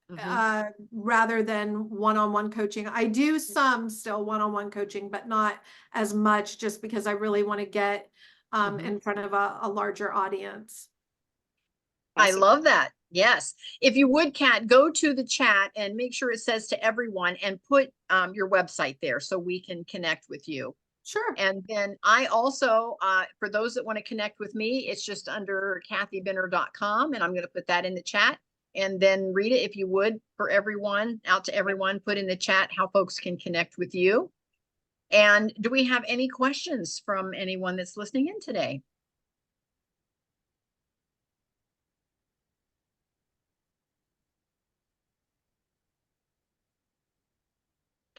rather than one-on-one coaching. I do some still one-on-one coaching, but not as much, just because I really want to get in front of a larger audience. I love that. Yes. If you would, Kat, go to the chat and make sure it says to everyone, and put your website there so we can connect with you. Sure. And then I also, for those that want to connect with me, it's just under kathybinner.com, and I'm going to put that in the chat. And then read it, if you would, for everyone, out to everyone, put in the chat how folks can connect with you. And do we have any questions from anyone that's listening in today?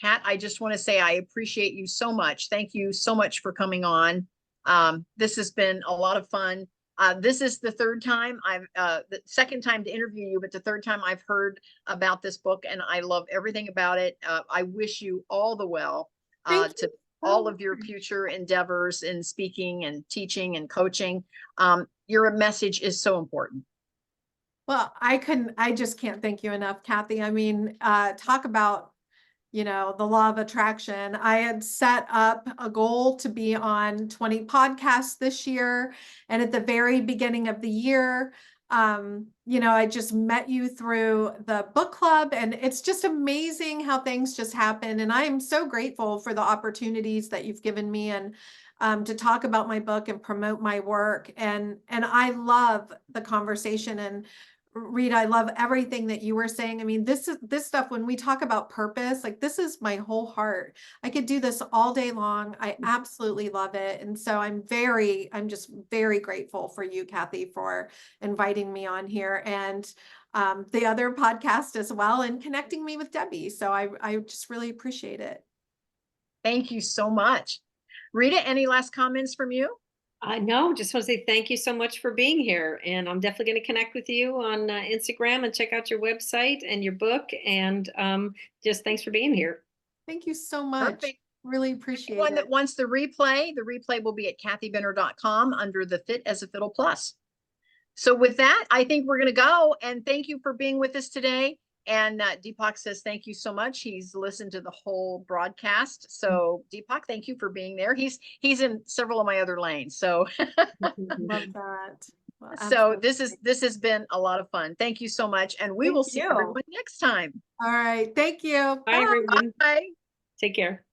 Kat, I just want to say I appreciate you so much. Thank you so much for coming on. This has been a lot of fun. This is the third time the second time to interview you, but the third time I've heard about this book, and I love everything about it. I wish you all the well to all of your future endeavors in speaking and teaching and coaching. Your message is so important. Well, I just can't thank you enough, Kathy. I mean, talk about, the law of attraction. I had set up a goal to be on 20 podcasts this year. And at the very beginning of the year, I just met you through the book club, and it's just amazing how things just happen. And I am so grateful for the opportunities that you've given me, and to talk about my book and promote my work. And I love the conversation, and Rita, I love everything that you were saying. I mean, this stuff, when we talk about purpose, like this is my whole heart. I could do this all day long. I absolutely love it. And so I'm just very grateful for you, Kathy, for inviting me on here, and the other podcast as well, and connecting me with Debbie. So I just really appreciate it. Thank you so much. Rita, any last comments from you? No, just want to say thank you so much for being here. And I'm definitely going to connect with you on Instagram and check out your website and your book. And just thanks for being here. Thank you so much. Perfect. Really appreciate Anyone it. that wants the replay will be at kathybenner.com under the Fit as a Fiddle Plus. So with that, I think we're going to go, and thank you for being with us today. And Deepak says, thank you so much. He's listened to the whole broadcast. So Deepak, thank you for being there. He's in several of my other lanes. So Love that. Well, so absolutely. this has been a lot of fun. Thank you so much. And we will see everyone next time. All right. Thank you. Bye, everyone. Bye. Take care.